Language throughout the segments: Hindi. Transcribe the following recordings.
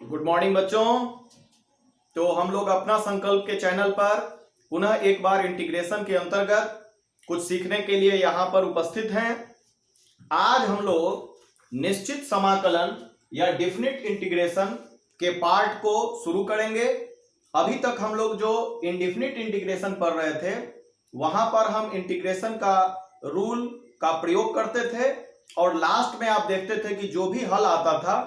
गुड मॉर्निंग बच्चों। तो हम लोग अपना संकल्प के चैनल पर पुनः एक बार इंटीग्रेशन के अंतर्गत कुछ सीखने के लिए यहाँ पर उपस्थित हैं। आज हम लोग निश्चित समाकलन या डेफिनिट इंटीग्रेशन के पार्ट को शुरू करेंगे। अभी तक हम लोग जो इंडेफिनिट इंटीग्रेशन पढ़ रहे थे वहां पर हम इंटीग्रेशन का रूल का प्रयोग करते थे और लास्ट में आप देखते थे कि जो भी हल आता था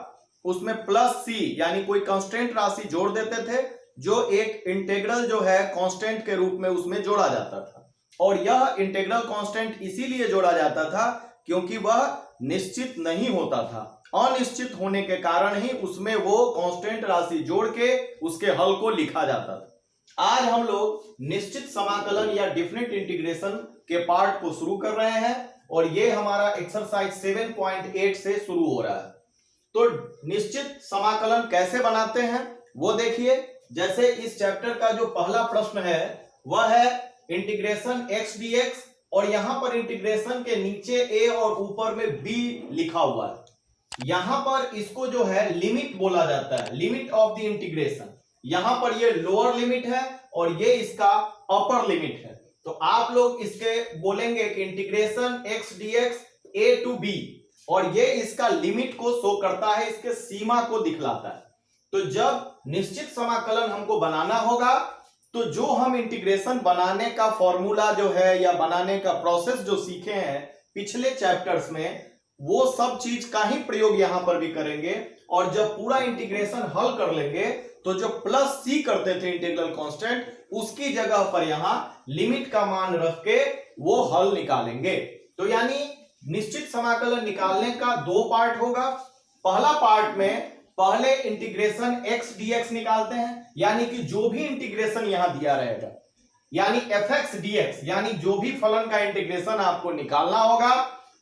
उसमें प्लस सी यानी कोई कांस्टेंट राशि जोड़ देते थे, जो एक इंटीग्रल जो है कांस्टेंट के रूप में उसमें जोड़ा जाता था। और यह इंटीग्रल कांस्टेंट इसीलिए जोड़ा जाता था क्योंकि वह निश्चित नहीं होता था। अनिश्चित होने के कारण ही उसमें वो कांस्टेंट राशि जोड़ के उसके हल को लिखा जाता था। आज हम लोग निश्चित समाकलन या डेफिनिट इंटीग्रेशन के पार्ट को शुरू कर रहे हैं और ये हमारा एक्सरसाइज 7.8 से शुरू हो रहा है। तो निश्चित समाकलन कैसे बनाते हैं वो देखिए। जैसे इस चैप्टर का जो पहला प्रश्न है वह है इंटीग्रेशन x dx और यहां पर इंटीग्रेशन के नीचे a और ऊपर में b लिखा हुआ है। यहां पर इसको जो है लिमिट बोला जाता है, लिमिट ऑफ द इंटीग्रेशन। यहां पर ये लोअर लिमिट है और ये इसका अपर लिमिट है। तो आप लोग इसके बोलेंगे कि integration x dx a to b और ये इसका लिमिट को शो करता है, इसके सीमा को दिखलाता है। तो जब निश्चित समाकलन हमको बनाना होगा तो जो हम इंटीग्रेशन बनाने का फॉर्मूला जो है या बनाने का प्रोसेस जो सीखे हैं पिछले चैप्टर्स में, वो सब चीज का ही प्रयोग यहां पर भी करेंगे। और जब पूरा इंटीग्रेशन हल कर लेंगे तो जो प्लस सी करते थे इंटीग्रल कांस्टेंट, उसकी जगह पर यहां लिमिट का मान रख के वो हल निकालेंगे। तो यानी निश्चित समाकलन निकालने का दो पार्ट होगा। पहला पार्ट में पहले इंटीग्रेशन x dx निकालते हैं, यानी कि जो भी इंटीग्रेशन यहां दिया रहेगा यानी fx dx, यानी जो भी फलन का इंटीग्रेशन आपको निकालना होगा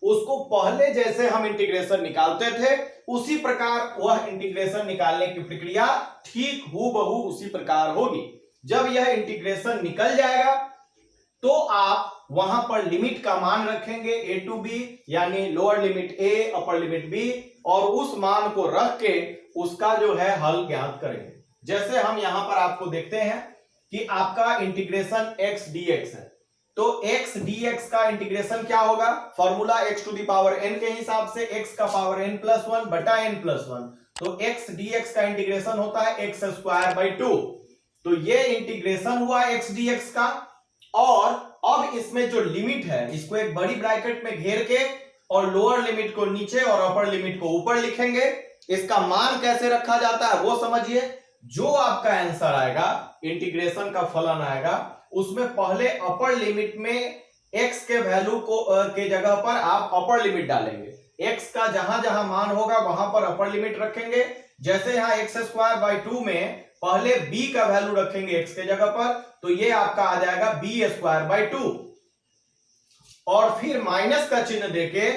उसको पहले जैसे हम इंटीग्रेशन निकालते थे उसी प्रकार वह इंटीग्रेशन निकालने की प्रक्रिया ठीक हूबहू उसी प्रकार होगी। जब यह इंटीग्रेशन निकल जाएगा तो आप वहां पर लिमिट का मान रखेंगे a to b, यानी lower limit a upper limit b, और उस मान को रख के उसका जो है हल ज्ञात करेंगे। जैसे हम यहां पर आपको देखते हैं कि आपका इंटीग्रेशन x dx है, तो x dx का इंटीग्रेशन क्या होगा? Formula x to the power n के हिसाब से x का पावर n प्लस 1 बटा n प्लस 1, तो x dx का इंटीग्रेशन होता है x स्क्वायर बाई 2। तो ये इंटीग्रेशन हुआ x dx का। और अब इसमें जो लिमिट है इसको एक बड़ी ब्रैकेट में घेर के और लोअर लिमिट को नीचे और अपर लिमिट को ऊपर लिखेंगे। इसका मान कैसे रखा जाता है वो समझिए। जो आपका आंसर आएगा, इंटीग्रेशन का फलन आएगा, उसमें पहले अपर लिमिट में x के वैल्यू को के जगह पर आप अपर लिमिट डालेंगे। x का जहां जहां मान होगा वहां पर अपर लिमिट रखेंगे। जैसे यहां x स्क्वायर बाई 2 में पहले b का वैल्यू रखेंगे x के जगह पर, तो ये आपका आ जाएगा b स्क्वायर बाई 2, और फिर माइनस का चिन्ह देके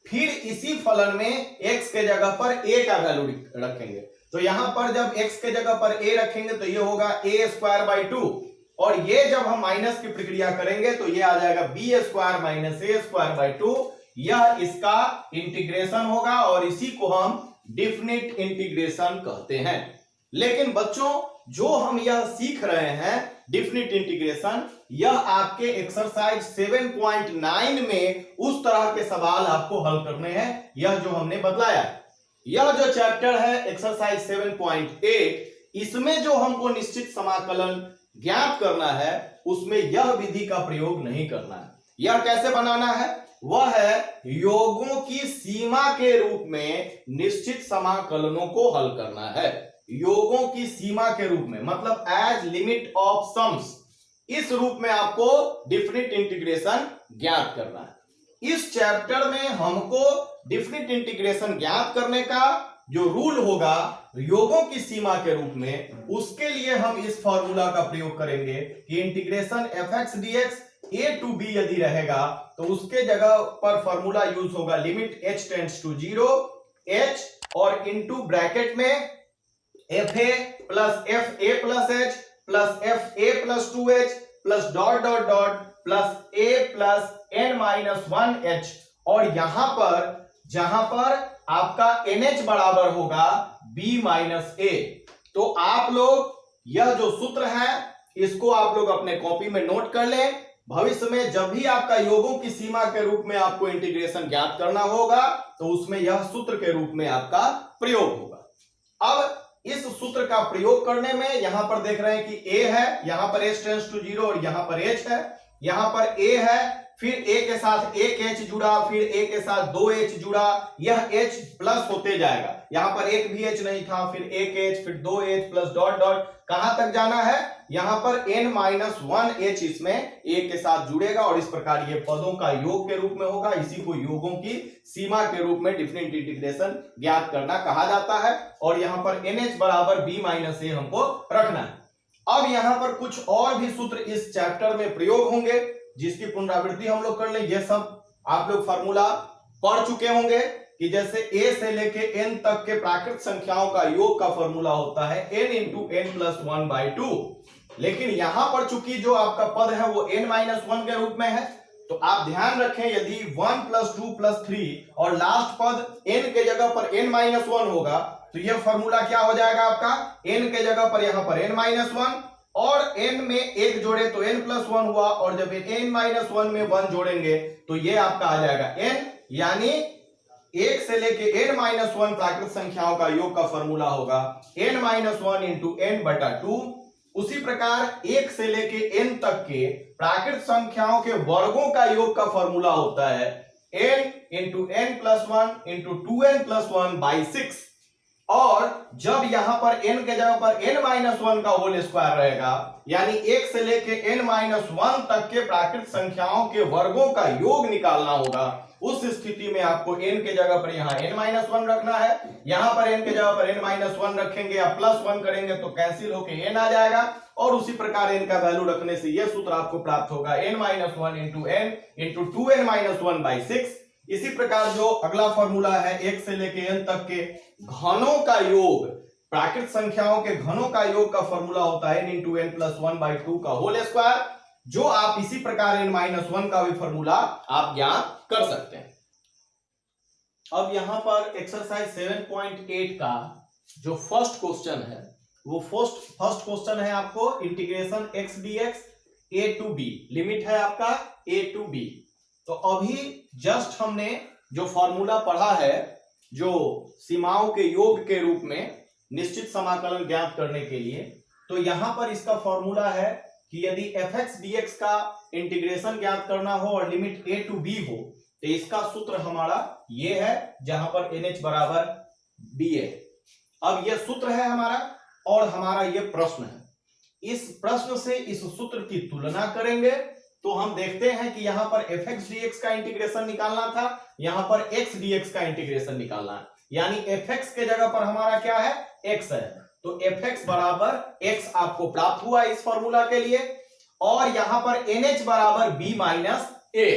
फिर इसी फलन में x के जगह पर a का वैल्यू रखेंगे। तो यहां पर जब x के जगह पर a रखेंगे तो ये होगा a स्क्वायर बाई 2, और ये जब हम माइनस की प्रक्रिया करेंगे तो ये आ जाएगा b square minus a square by 2। यह इसका इंटीग्रेशन होगा और इसी को हम डेफिनिट इंटीग्रेशन कहते हैं। लेकिन बच्चों जो हम यह सीख रहे हैं डेफिनिट इंटीग्रेशन, यह आपके एक्सरसाइज 7.9 में उस तरह के सवाल आपको हल करने हैं। यह जो हमने बतलाया, यह जो चैप्टर है एक्सरसाइज 7.8, इसमें जो हमको निश्चित समाकलन ज्ञात करना है उसमें यह विधि का प्रयोग नहीं करना है। यह कैसे बनाना है? वह है योगों की सीमा के रूप में निश्चित समाकलनों को हल करना है। योगों की सीमा के रूप में मतलब एज लिमिट ऑफ सम्स, इस रूप में आपको डेफिनिट इंटीग्रेशन ज्ञात करना है। इस चैप्टर में हमको डेफिनिट इंटीग्रेशन ज्ञात करने का जो रूल होगा योगों की सीमा के रूप में, उसके लिए हम इस फॉर्मूला का प्रयोग करेंगे कि integration fx dx a to b यदि रहेगा तो उसके जगह पर फॉर्मूला यूज होगा limit h tends to 0 h और इनटू ब्रैकेट में fa plus fa plus h plus fa plus 2h plus dot dot dot plus a plus n minus 1h, और यहां पर जहां पर आपका NH बराबर होगा B माइनस A। तो आप लोग यह जो सूत्र है इसको आप लोग अपने कॉपी में नोट कर लें। भविष्य में जब भी आपका योगों की सीमा के रूप में आपको इंटीग्रेशन ज्ञात करना होगा तो उसमें यह सूत्र के रूप में आपका प्रयोग होगा। अब इस सूत्र का प्रयोग करने में यहां पर देख रहे हैं कि A है, यहां पर h टेंड्स टू 0 और यहां पर h है। यहां पर A है, फिर A के साथ एक H जुड़ा, फिर A के साथ 2H जुड़ा, यह H प्लस होते जाएगा। यहां पर एक भी H नहीं था, फिर एक H, फिर 2H प्लस डॉट डॉट, कहां तक जाना है? यहां पर n-1 H इसमें A के साथ जुड़ेगा और इस प्रकार ये पदों का योग के रूप में होगा। इसी को योगों की सीमा के रूप में डिफरेंट इंटीग्रेशन ज्ञात करना कहा जाता है। और यहां पर NH बराबर B माइनस A हमको रखना है। अब यहां पर कुछ और भी सूत्र इस चैप्टर में प्रयोग होंगे जिसकी पुनरावृत्ति हम लोग कर लें। ये सब आप लोग फार्मूला पढ़ चुके होंगे कि जैसे a से लेके n तक के प्राकृत संख्याओं का योग का फॉर्मूला होता है n इंटू n प्लस 1/2। लेकिन यहां पर चूंकि जो आपका पद है वो n-1 के रूप में है, तो आप ध्यान रखें यदि 1 प्लस 2 प्लस 3 और लास्ट पद n के जगह पर n-1 होगा तो यह फॉर्मूला क्या हो जाएगा आपका? n के जगह पर यहां पर n-1 और n में एक जोड़े तो n प्लस 1 हुआ, और जब n-1 में 1 जोड़ेंगे तो ये आपका आ जाएगा n, यानी 1 से लेके n-1 प्राकृत संख्याओं का योग का फॉर्मूला होगा n-1 इंटू n बटा 2। उसी प्रकार 1 से लेके n तक के प्राकृत संख्याओं के वर्गों का योग का फॉर्मूला होता है n into n plus 1 into 2n plus 1/6। और जब यहां पर n के जगह पर n-1 का होल स्क्वायर रहेगा, यानी 1 से लेके n-1 तक के प्राकृत संख्याओं के वर्गों का योग निकालना होगा, उस स्थिति में आपको n के जगह पर यहां n-1 रखना है। यहां पर n के जगह पर n-1 रखेंगे या प्लस 1 करेंगे तो कैंसिल होके n आ जाएगा, और उसी प्रकार n का वैल्यू रखने से यह सूत्र आपको प्राप्त होगा n-1 into n into 2n-1/6। इसी प्रकार जो अगला फॉर्मूला है 1 से लेके n तक के घनों का योग, प्राकृत संख्याओं के घनों का योग का फॉर्मूला होता है n इंटू n प्लस 1/2 का होल स्क्वायर, जो आप इसी प्रकार n-1 का भी फॉर्मूला आप ज्ञात कर सकते हैं। अब यहां पर एक्सरसाइज 7.8 का जो फर्स्ट क्वेश्चन है वो फर्स्ट क्वेश्चन है आपको integration x dx a to b, limit है आपका a to b। तो अभी जस्ट हमने जो फॉर्मूला पढ़ा है जो सीमाओं के योग के रूप में निश्चित समाकलन ज्ञात करने के लिए, तो यहां पर इसका फॉर्मूला है कि यदि fx dx का इंटीग्रेशन ज्ञात करना हो और लिमिट a to b हो तो इसका सूत्र हमारा ये है जहां पर NH बराबर b है। अब यह सूत्र है हमारा और हमारा यह प्रश्न है। इस प्रश्न से इस सूत्र की तुलना करेंगे तो हम देखते हैं कि यहां पर fx dx का इंटीग्रेशन निकालना था, यहां पर x dx का इंटीग्रेशन निकालना है, यानी fx के जगह पर हमारा क्या है? x है, तो fx बराबर x आपको प्राप्त हुआ इस फॉर्मूला के लिए, और यहां पर NH बराबर b माइनस a।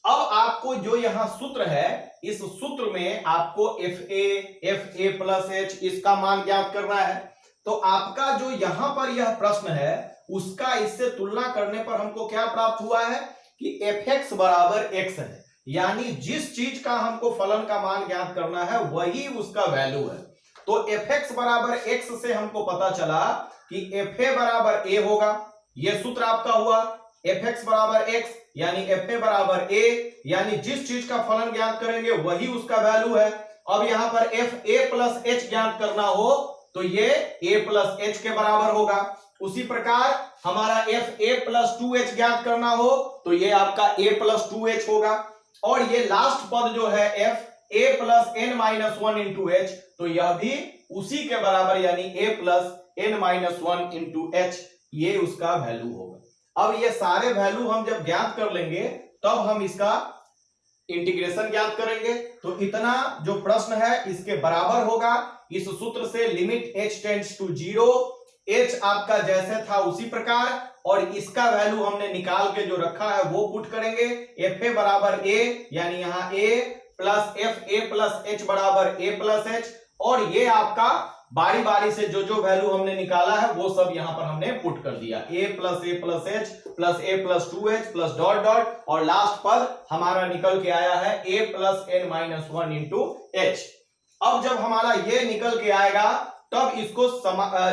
अब आपको जो यहां सूत्र है इस सूत्र में आपको fa प्लस h इसका मान ज्ञात करना है। तो आपका जो यहां पर यह प्रश्न है उसका इससे तुलना करने पर हमको क्या प्राप्त हुआ है कि fx बराबर x है, यानी जिस चीज का हमको फलन का मान ज्ञात करना है वही उसका वैल्यू है। तो fx बराबर x से हमको पता चला कि fa बराबर a होगा, यह सूत्र आपका हुआ fx बराबर x यानी fa बराबर a, यानी जिस चीज का फलन ज्ञात करेंगे वही उसका वैल्यू है। अब यहां पर fa प्लस h ज्ञात करना हो तो ये a प्लस h के बराबर होगा। उसी प्रकार हमारा fa प्लस 2h ज्ञात करना हो तो ये आपका a प्लस 2h होगा, और ये लास्ट पद जो है fa plus n-1 into h तो यह भी उसी के बराबर यानी a plus n-1 into h, ये उसका वैल्यू होगा। अब ये सारे वैल्यू हम जब ज्ञात कर लेंगे तब हम इसका इंटीग्रेशन ज्ञात करेंगे। तो इतना जो प्रश्न है इसके बराबर होगा इस सूत्र से limit h tends to 0, h आपका जैसे था उसी प्रकार, और इसका वैल्यू हमने निकाल के जो रखा है वो पुट करेंगे। fa बराबर a यानी यहां a plus fa plus h बराबर a प्लस h, और ये आपका बारी बारी से जो जो वैल्यू हमने निकाला है वो सब यहां पर हमने पुट कर दिया, a plus h plus a plus 2h plus dot dot, और लास्ट पद हमारा निकल के आया है a plus n minus 1 into h। अब जब हमारा ये निकल के आएगा तब इसको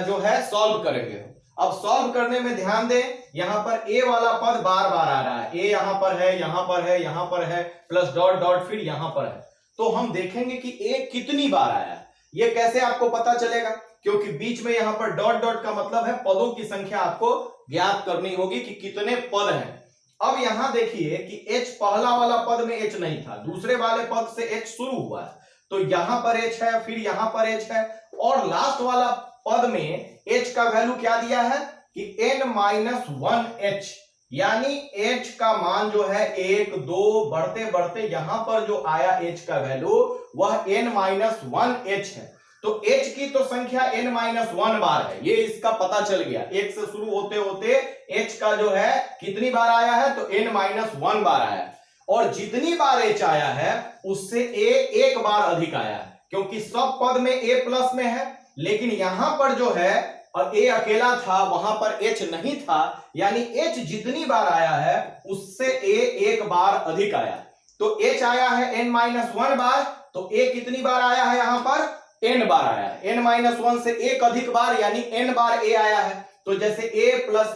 जो है सॉल्व करेंगे। अब सॉल्व करने में ध्यान दें, यहां पर a वाला पद बार बार आ रहा है, a यहां पर है, यहां पर है, यहां पर है, प्लस डॉट डॉट फिर यहां पर है। तो हम देखेंगे कि a कितनी बार आया है। ये कैसे आपको पता चलेगा, क्योंकि बीच में यहां पर डॉट डॉट का मतलब है पदों की संख्या आपको ज्ञात करनी होगी कि कितने पद हैं। अब यहां देखिए कि h पहला वाला पद में h नहीं था, दूसरे वाले पद से h शुरू हुआ है, तो यहां पर h है, फिर यहां पर h है, और लास्ट वाला पद में h का वैल्यू क्या दिया है कि n-1h, यानी h का मान जो है 1 2 बढ़ते बढ़ते यहां पर जो आया h का वैल्यू वह n-1h है। तो h की तो संख्या n-1 बार है, ये इसका पता चल गया। 1 से शुरू होते होते h का जो है कितनी बार आया है, तो n-1 बार आया है, और जितनी बार h आया है उससे a एक बार अधिक आया है, क्योंकि सब पद में a प्लस में है, लेकिन यहां पर जो है और a अकेला था, वहां पर h नहीं था, यानी h जितनी बार आया है उससे a एक बार अधिक आया। तो h आया है n-1 बार, तो a कितनी बार आया है, यहां पर n बार आया है, n-1 से एक अधिक बार, यानी n बार a आया है। तो जैसे a प्लस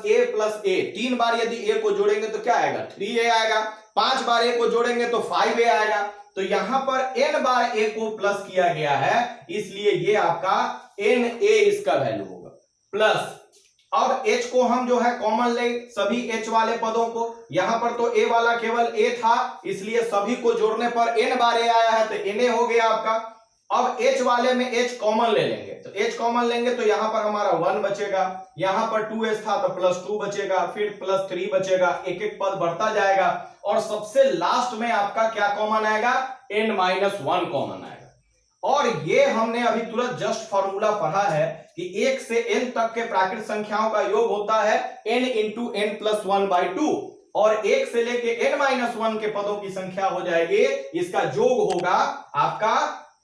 a 3 बार यदि a को जोड़ेंगे तो क्या आएगा, 3a आएगा, 5 बार a को जोड़ेंगे तो 5a आएगा। तो यहां पर n बार a को प्लस किया गया है, इसलिए ये आपका na इसका वैल्यू होगा प्लस। अब h को हम जो है कॉमन ले, सभी h वाले पदों को, यहां पर तो a वाला केवल a था, इसलिए सभी को जोड़ने पर n बार a आया है, तो na हो गया आपका। अब h वाले में h कॉमन ले लेंगे, तो h कॉमन लेंगे तो यहां पर हमारा 1 बचेगा, यहां पर 2h था तो प्लस 2 बचेगा, फिर प्लस 3 बचेगा, एक एक पद बढ़ता जाएगा, और सबसे लास्ट में आपका क्या कॉमन आएगा, n-1 कॉमन आएगा। और ये हमने अभी तुरंत जस्ट फॉर्मूला पढ़ा है कि 1 से n तक के प्राकृत संख्याओं का योग होता है n इंटू n प्लस 1/2, और 1 से लेके n-1 के पदों की संख्या हो जाएगी, इसका योग होगा आपका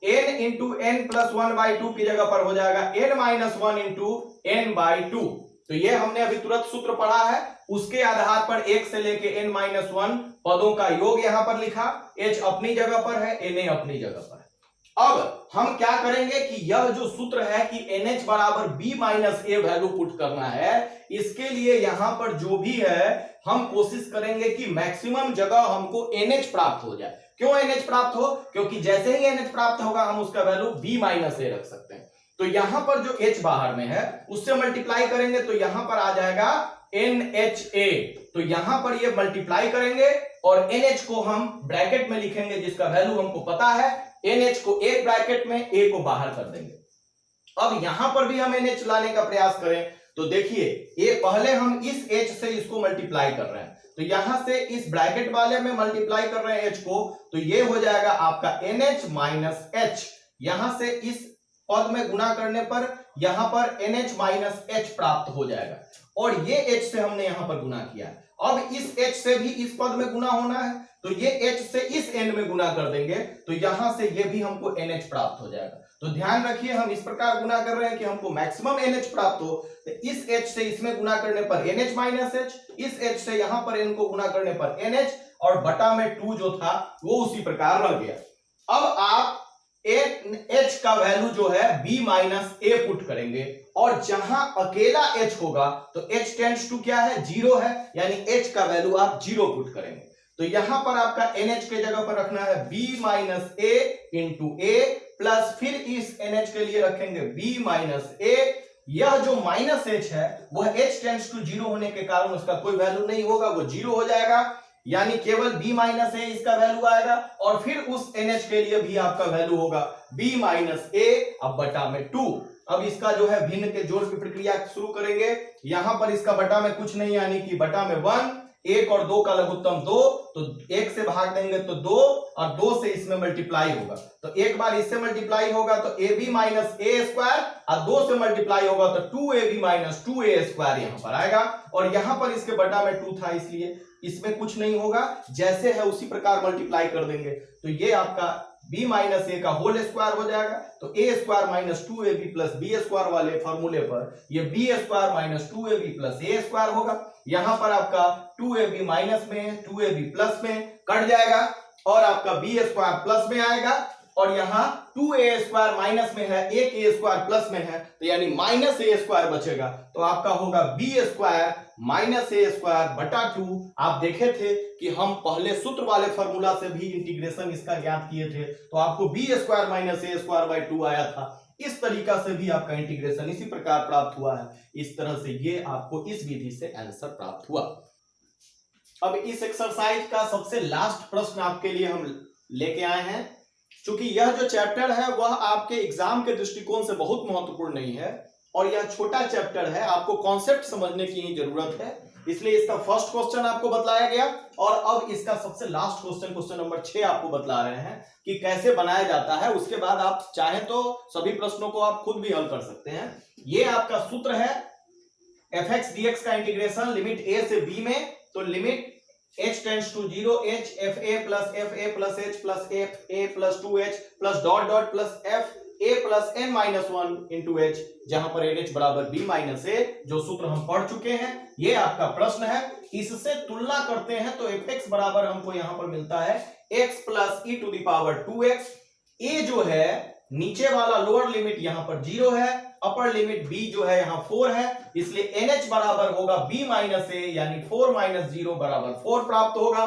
n इंटू n प्लस 1/2 की जगह पर हो जाएगा n-1 इंटू n/2। तो ये हमने अभी तुरंत सूत्र पढ़ा है, उसके आधार पर 1 से लेके n-1 पदों का योग यहां पर लिखा, h अपनी जगह पर है, na अपनी जगह पर है। अब हम क्या करेंगे कि यह जो सूत्र है कि NH बराबर B minus A value put करना है, इसके लिए यहां पर जो भी है हम कोशिश करेंगे कि मैक्सिमम जगह हमको NH प्राप्त हो जाए। क्यों NH प्राप्त हो, क्योंकि जैसे ही NH प्राप्त होगा हम उसका वैल्यू B माइनस A रख सकते हैं। तो यहां पर जो H बाहर में है उससे मल्टीप्लाई करेंगे तो यहां पर आ जाएगा NHA, तो यहां पर ये मल्टीप्लाई करेंगे और NH को हम ब्रैकेट में लिखेंगे, जिसका वैल्यू हमको पता है, NH को एक ब्रैकेट में, A को बाहर कर देंगे। अब यहां पर भी हम NH लाने का प्रयास करें तो देखिए ये पहले हम इस H से इसको मल्टीप्लाई कर रहे हैं, तो यहां से इस ब्रैकेट वाले में मल्टीप्लाई कर रहे हैं H को, तो ये हो जाएगा आपका NH माइनस H। यहां से इस पद में गुना करने पर यहां पर NH माइनस H प्राप्त हो जाएगा, और ये H से हमने यहां पर गुना किया है। अब इस H से भी इस पद में गुना होना है, तो ये H से इस N में गुना कर देंगे, तो यहां से ये भी हमको NH प्राप्त हो जाएगा। तो ध्यान रखिए हम इस प्रकार गुना कर रहे हैं कि हमको मैक्सिमम NH प्राप्त हो, तो इस H से इसमें गुना करने पर NH माइनस H, इस H से यहां पर N को गुना करने पर NH, और बटा में 2 जो था वो उसी प्रकार रह गया। अब आप H का वैल्यू जो है B माइनस A पुट करेंगे, और जहां अकेला H होगा तो H टेंड्स टू क्या है, 0 है, यानी H का वैल्यू आप 0 पुट करेंगे। तो यहां पर आपका NH के जगह पर रखना है B minus A into A, plus फिर इस NH के लिए रखेंगे B माइनस A। यह जो माइनस H है वह H टेंड्स टू 0 होने के कारण उसका कोई वैल्यू नहीं होगा, वो 0 हो जाएगा, यानी केवल B माइनस A इसका वैल्यू आएगा, और फिर उस NH के लिए भी आपका वैल्यू होगा B माइनस A अब बटा में 2। अब इसका जो है भिन्न के जोड़ की प्रक्रिया शुरू करेंगे, यहां पर इसका बटा में कुछ नहीं, यानी कि बटा में 1, 1 और 2 का लघुत्तम 2, तो 1 से भाग देंगे तो 2, और 2 से इसमें मल्टीप्लाई होगा, तो एक बार इससे मल्टीप्लाई होगा तो AB माइनस A स्क्वायर, और 2 से मल्टीप्लाई होगा तो 2AB माइनस 2A स्क्वायर यहां पर आएगा, और यहां पर इसके बटा में 2 था इसलिए इसमें कुछ नहीं होगा, जैसे है उसी प्रकार मल्टीप्लाई कर देंगे, तो ये आपका बी माइनस ए का होल स्क्वायर हो जाएगा। तो a square minus 2ab plus b square वाले फॉर्मूले पर ये b square minus 2ab plus a square होगा। यहां पर आपका 2ab माइनस में 2ab प्लस में कट जाएगा और आपका बी स्क्वायर प्लस में आएगा और यहाँ 2a स्क्वायर माइनस में है, एक a स्क्वायर प्लस में है, तो यानी माइनस a स्क्वायर बचेगा। तो आपका होगा b square minus a square बटा 2। आप देखे थे कि हम पहले सूत्र वाले फॉर्मूला से भी इंटीग्रेशन इसका ज्ञात किए थे, तो आपको b square minus a square by 2 आया था। इस तरीका से भी आपका इंटीग्रेशन इसी प्रकार प्राप्त हुआ है। इस तरह से ये आपको इस विधि से आंसर प्राप्त हुआ। अब इस एक्सरसाइज का सबसे लास्ट प्रश्न आपके लिए हम लेके आए हैं। क्योंकि यह जो चैप्टर है वह आपके एग्जाम के दृष्टिकोण से बहुत महत्वपूर्ण नहीं है और यह छोटा चैप्टर है, आपको कॉन्सेप्ट समझने की ही जरूरत है, इसलिए इसका फर्स्ट क्वेश्चन आपको बतलाया गया और अब इसका सबसे लास्ट क्वेश्चन, क्वेश्चन नंबर 6 आपको बतला रहे हैं कि कैसे बनाया जाता है। उसके बाद आप चाहें तो सभी प्रश्नों को आप खुद भी हल कर सकते हैं। ये आपका सूत्र है fx dx का इंटीग्रेशन लिमिट a से b में, तो limit h tends to 0 h fa plus h plus fa plus 2h plus dot dot plus fa plus n minus 1 into h, जहां पर nh बराबर b माइनस a, जो सूत्र हम पढ़ चुके हैं। ये आपका प्रश्न है। इससे तुलना करते हैं तो fx बराबर हमको यहां पर मिलता है x plus e to the power 2x। a जो है नीचे वाला लोअर लिमिट यहां पर 0 है, अपर लिमिट b जो है यहाँ 4 है, इसलिए nh बराबर होगा b माइनस a, यानी 4 माइनस 0 बराबर 4 प्राप्त होगा।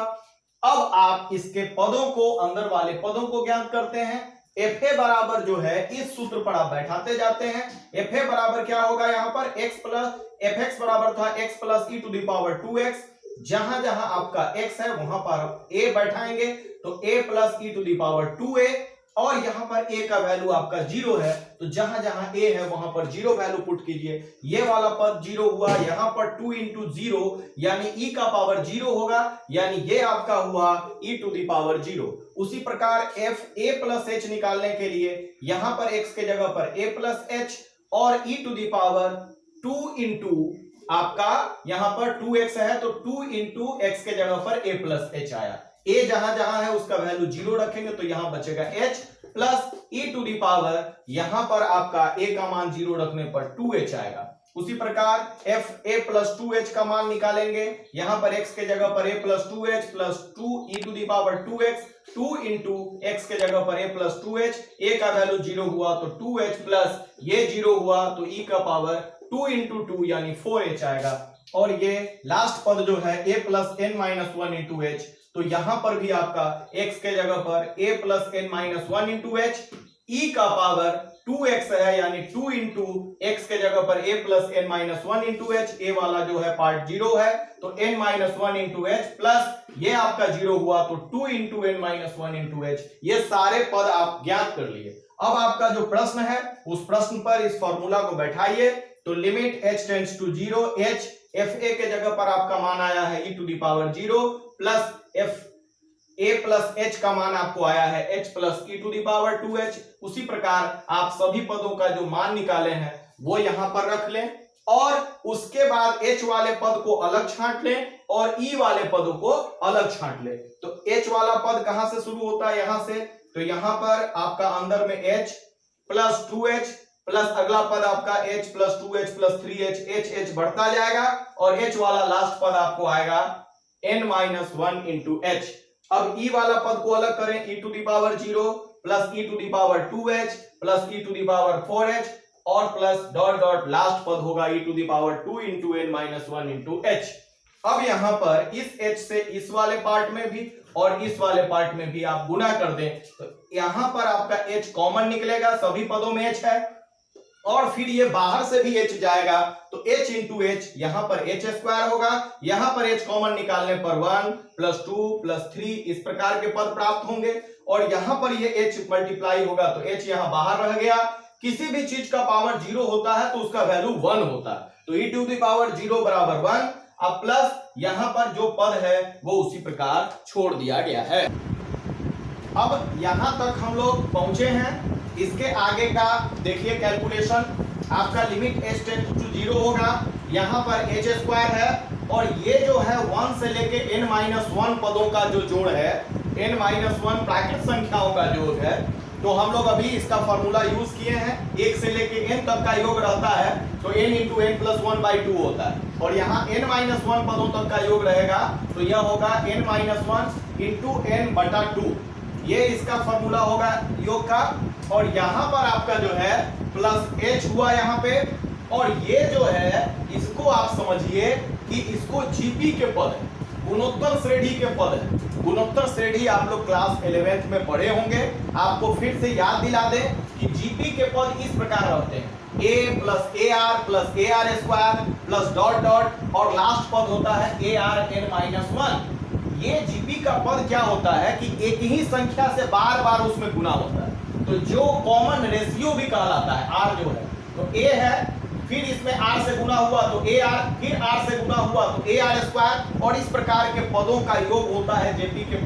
अब आप इसके पदों को, अंदर वाले पदों को ज्ञात करते हैं। fa बराबर जो है इस सूत्र पर आप बैठाते जाते हैं। fa बराबर क्या होगा यहाँ पर x प्लस fx बराबर था x plus e to the power 2x। जहां जहां आपका x है वहां पर a बैठाएंगे, तो a plus e to the power 2a, और यहां पर a का वैल्यू आपका 0 है, तो जहां जहां a है वहां पर 0 वैल्यू पुट कीजिए। ये वाला पद 0 हुआ, यहां पर 2 इंटू 0 यानी e का पावर 0 होगा, यानी ये आपका हुआ e टू द पावर 0। उसी प्रकार f a प्लस h निकालने के लिए यहां पर x के जगह पर a प्लस h और e to the power 2 into आपका यहां पर 2x है, तो 2 इंटू x के जगह पर a प्लस h आया। a जहां जहां है उसका वैल्यू 0 रखेंगे तो यहां बचेगा h plus e to the power, यहां पर आपका a का मान 0 रखने पर 2h आएगा। उसी प्रकार f a प्लस 2h का मान निकालेंगे, यहां पर x के जगह पर a plus 2h plus 2 e to the power 2x, 2 into x के जगह पर a प्लस 2h, a का वैल्यू 0 हुआ तो 2h प्लस ये 0 हुआ तो e का पावर 2 इंटू 2 यानी 4h आएगा। और ये लास्ट पद जो है a plus n minus 1 into h, तो यहां पर भी आपका x के जगह पर a plus n minus 1 into h, e का पावर 2x है, यानी 2 इंटू x के जगह पर a plus n minus 1 into h, a वाला जो है पार्ट 0 है, तो n minus 1 into h plus ये आपका 0 हुआ तो 2 into n minus 1 into h। ये सारे पद आप ज्ञात कर लिए। अब आपका जो प्रश्न है उस प्रश्न पर इस फॉर्मूला को बैठाइए, तो limit h tends to 0 h, fa के जगह पर आपका मान आया है e to the power 0 plus fa plus h का मान आपको आया है h plus e to the power 2h। उसी प्रकार आप सभी पदों का जो मान निकाले हैं वो यहां पर रख लें और उसके बाद h वाले पद को अलग छांट लें और e वाले पदों को अलग छांट लें। तो h वाला पद कहां से शुरू होता है, यहां से, तो यहां पर आपका अंदर में h प्लस 2h प्लस अगला पद आपका h plus 2h plus 3h, h बढ़ता जाएगा और h वाला लास्ट पद आपको आएगा n माइनस 1 इंटू h। अब e वाला पद को अलग करें, e to the power 0 plus e to the power 2h plus e to the power 4h और प्लस डॉट डॉट लास्ट पद होगा e to the power 2 into n minus 1 into h। अब यहां पर इस h से इस वाले पार्ट में भी और इस वाले पार्ट में भी आप गुना कर दें, तो यहां पर आपका h कॉमन निकलेगा, सभी पदों में h है, और फिर ये बाहर से भी h जाएगा तो h इंटू h, यहां पर h स्क्वायर होगा, यहां पर h कॉमन निकालने पर 1 प्लस 2 प्लस 3 इस प्रकार के पद प्राप्त होंगे, और यहां पर ये h मल्टीप्लाई होगा तो h यहां बाहर रह गया। किसी भी चीज का पावर 0 होता है तो उसका वैल्यू 1 होता है, तो e टू दी पावर 0 बराबर 1। अब प्लस यहां पर जो पद है वो उसी प्रकार छोड़ दिया गया है। अब यहां तक हम लोग पहुंचे हैं। इसके आगे का देखिए कैलकुलेशन, आपका लिमिट h टेंड्स टू 0 होगा, यहां पर h स्क्वायर है और ये जो है 1 से लेके n माइनस 1 पदों का जो जोड़ है n-1 प्राकृत संख्याओं का योग है। तो हम लोग अभी इसका फॉर्मूला यूज किए हैं, 1 से लेके n तक का योग रहता है तो n इंटू n प्लस 1/2 होता है, और यहाँ n-1 पदों तक का योग रहेगा तो यह होगा n-1 इंटू n/2, ये इसका फॉर्मूला होगा योग का। और यहाँ पर आपका जो है प्लस h हुआ यहाँ पे, और ये जो है इसको आप समझिए कि इसको जीपी के पद है, गुणोत्तर श्रेणी के पद है। गुणोत्तर श्रेणी आप लोग क्लास 11th में पढ़े होंगे, आपको फिर से याद दिला दें कि जीपी के पद इस प्रकार रहते हैं, a plus AR square plus dot dot, और लास्ट पद होता है ARn-1। ये जीपी का पद क्या होता है कि एक ही संख्या से बार बार उसमें गुना होता है, तो जो कॉमन रेशियो भी कहलाता है, r जो है तो a है, फिर इसमें r से गुना हुआ तो AR, फिर r से गुना हुआ तो AR स्क्वायर, और इस प्रकार के पदों का योग होता है जीपी के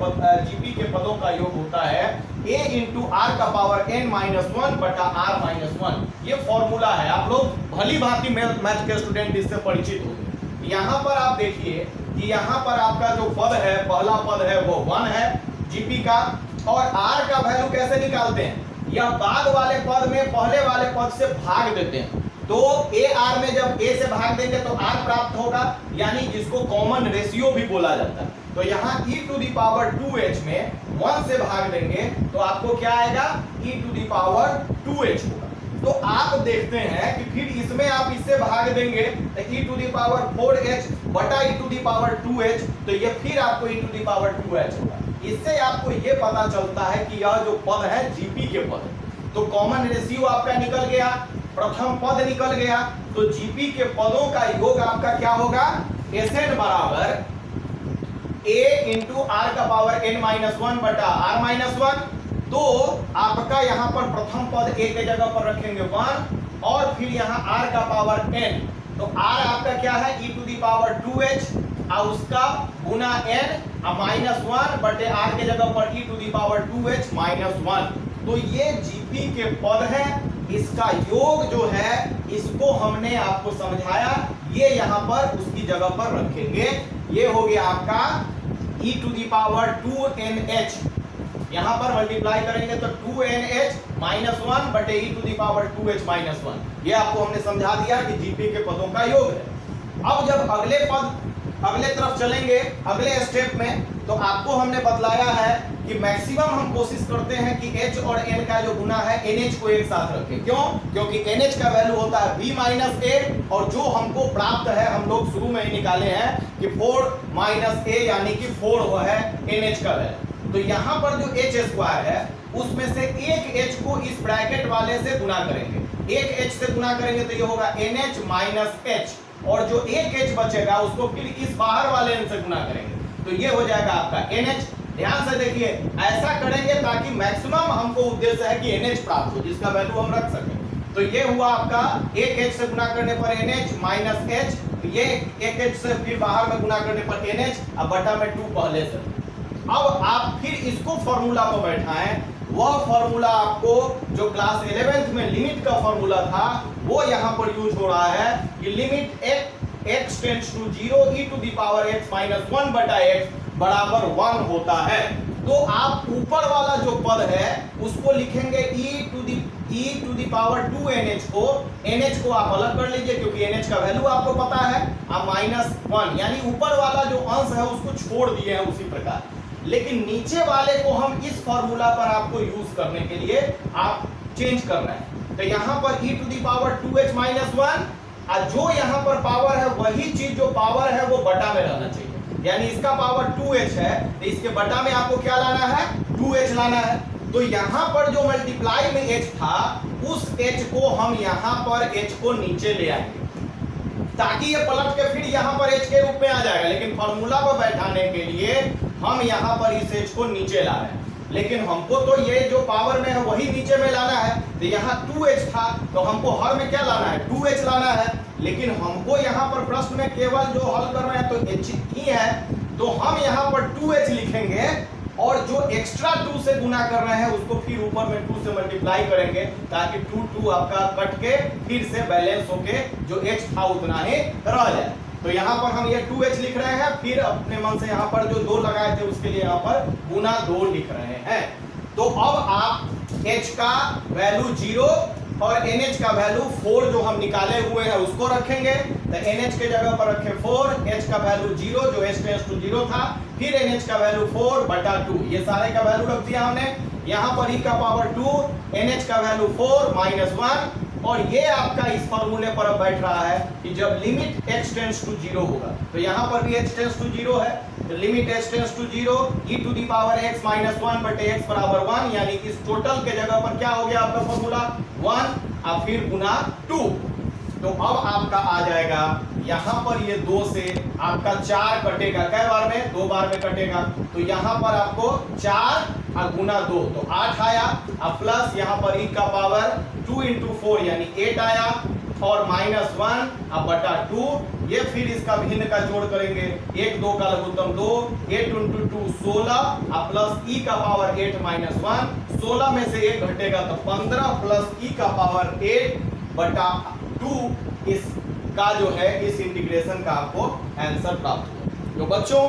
पदों का योग होता है a इंटू r का पावर n-1 बटा r-1। ये फॉर्मूला है, आप लोग भली भांति मैथ के स्टूडेंट इससे परिचित होंगे। यहाँ पर आप देखिए कि यहाँ पर आपका जो पद है, पहला पद है वो 1 है जीपी का, और r का वैल्यू कैसे निकालते हैं, यह बाद वाले पद में पहले वाले पद से भाग देते हैं, तो AR में जब a से भाग देंगे तो r प्राप्त होगा, यानी जिसको कॉमन रेशियो भी बोला जाता है। तो यहाँ e⁻²h में 1 से भाग देंगे तो आपको क्या आएगा, e⁻²h होगा। तो आप देखते हैं कि फिर इसमें आप इससे भाग देंगे तो e⁻4h बटा e⁻2h, तो ये फिर आपको e⁻2h होगा। इससे आपको ये पता चलता है कि यह जो पद है जीपी के पद है। तो कॉमन रेशियो आपका निकल गया, प्रथम पद निकल गया, तो जीपी के पदों का योग आपका क्या होगा, Sn बराबर a इंटू r का पावर n-1 बटा r-1। तो आपका यहाँ पर प्रथम पद a के जगह पर रखेंगे 1, और फिर यहाँ r का पावर n, तो r आपका क्या है e⁻2h, और उसका गुना n, -1 बटे r के जगह पर e⁻2h -1। तो ये जीपी के पद है, इसका योग जो है इसको हमने आपको समझाया, ये यहाँ पर उसकी जगह पर रखेंगे। ये हो गया आपका e⁻2nh, यहाँ पर मल्टीप्लाई करेंगे तो 2nh -1 बटे e⁻2h -1। ये आपको हमने समझा दिया कि जीपी के पदों का योग है। अब जब अगले तरफ चलेंगे, अगले स्टेप में, तो आपको हमने बतलाया है कि मैक्सिमम हम कोशिश करते हैं कि h और n का जो गुना है nh को एक साथ रखें। क्यों? क्योंकि nh का वैल्यू होता है b माइनस a, और जो हमको प्राप्त है हम लोग शुरू में ही निकाले हैं कि 4 माइनस a यानी कि 4 है nh का वैल्यू। तो यहाँ पर जो h स्क्वायर है उसमें से एक h को इस ब्रैकेट वाले से गुना करेंगे, एक h से गुना करेंगे तो ये होगा nh माइनस h, और जो एक h बचेगा उसको फिर इस बाहर वाले n से गुना करेंगे तो ये हो जाएगा आपका nh। ध्यान से देखिए, ऐसा करेंगे ताकि मैक्सिमम हमको उद्देश्य है कि nh प्राप्त हो, जिसका वैल्यू हम रख सकें। तो ये हुआ आपका एक h से गुना करने पर nh माइनस h, ये एक h से फिर बाहर में गुना करने पर nh, अब बटा में 2 पहले से। अब आप फिर इसको फॉर्मूला पर बैठाएं, वह फॉर्मूला आपको जो क्लास 11th में लिमिट का फॉर्मूला था वो यहाँ पर यूज हो रहा है कि limit x tends to 0 e⁻x - 1 बटा x बराबर 1 होता है। तो आप ऊपर वाला जो पद है उसको लिखेंगे e⁻2nh को, nh को आप अलग कर लीजिए क्योंकि nh का वैल्यू आपको पता है, अब -1, यानी ऊपर वाला जो अंश है उसको छोड़ दिए हैं उसी प्रकार, लेकिन नीचे वाले को हम इस फॉर्मूला पर आपको यूज करने के लिए आप चेंज कर रहे हैं। तो यहाँ पर e⁻2h - 1, और जो यहाँ पर पावर है वही चीज जो पावर है वो बटा में रहना चाहिए, यानी इसका पावर 2h है तो इसके बटा में आपको क्या लाना है, 2h लाना है। तो यहाँ पर जो मल्टीप्लाई में h था उस h को हम यहाँ पर h को नीचे ले आएंगे ताकि ये पलट के फिर यहाँ पर h के रूप में आ जाएगा, लेकिन फॉर्मूला पर बैठाने के लिए हम यहाँ पर इस h को नीचे ला रहे हैं, लेकिन हमको तो ये जो पावर में है वही नीचे में लाना है। तो यहाँ 2h था तो हमको हर में क्या लाना है, 2h लाना है, लेकिन हमको यहाँ पर प्रश्न में केवल जो हल कर रहे हैं तो h ही है, तो हम यहाँ पर 2h लिखेंगे और जो एक्स्ट्रा 2 से गुना कर रहे हैं उसको फिर ऊपर में 2 से मल्टीप्लाई करेंगे ताकि 2 आपका कट के फिर से बैलेंस होके जो h था उतना ही रह जाए। तो यहाँ पर हम ये 2h लिख रहे हैं, फिर अपने मन से यहाँ पर जो 2 लगाए थे उसके लिए यहाँ पर गुना 2 लिख रहे हैं। तो अब आप h का वैल्यू 0 और NH का वैल्यू 4 जो हम निकाले हुए हैं उसको रखेंगे। तो NH के जगह पर रखे 4, H का वैल्यू 0 जो h टेंड्स टू 0 था, फिर NH का वैल्यू 4/2, ये सारे का वैल्यू रख दिया हमने। यहाँ पर e का पावर 2, NH का वैल्यू 4 -1, और ये आपका इस फॉर्मूले पर अब बैठ रहा है कि जब लिमिट h टेंड्स टू 0 होगा, तो यहाँ पर भी h टेंड्स टू 0 है, तो limit h tends to 0 e to the power x -1 बटे x बराबर 1, यानी इस टोटल के जगह पर क्या हो गया आपका फॉर्मूला 1 और फिर गुना 2। तो अब आपका आ जाएगा यहाँ पर ये 2 से आपका 4 कटेगा, कै बार में? 2 बार में कटेगा। तो यहाँ पर आपको 4 और गुना 2 तो 8 आया, अब प्लस यहाँ पर e का पावर 2 × 4 यानी 8 आया, और -1 अब बटा 2, ये फिर इसका भिन्न का जोड़ करेंगे, 1 2 का लघुत्तम 2, 8 × 2 16, अब प्लस e का पावर 8 -1, 16 में से 1 घटेगा तो 15 प्लस e का पावर 8/2, इसका जो है इस इंटीग्रेशन का आपको आंसर प्राप्त हुआ। तो बच्चों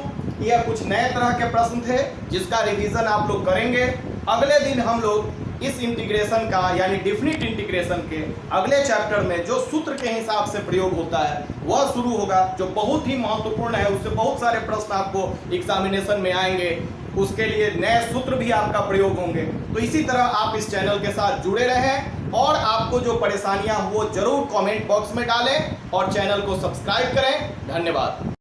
यह कुछ नए तरह के प्रश्न थे जिसका रिवीजन आप लोग करेंगे। अगले दिन हम लोग इस इंटीग्रेशन का यानी डेफिनिट इंटीग्रेशन के अगले चैप्टर में जो सूत्र के हिसाब से प्रयोग होता है वह शुरू होगा, जो बहुत ही महत्वपूर्ण है। उससे बहुत सारे प्रश्न आपको एग्जामिनेशन में आएंगे, उसके लिए नए सूत्र भी आपका प्रयोग होंगे। तो इसी तरह आप इस चैनल के साथ जुड़े रहें, और आपको जो परेशानियां हो जरूर कमेंट बॉक्स में डालें और चैनल को सब्सक्राइब करें। धन्यवाद।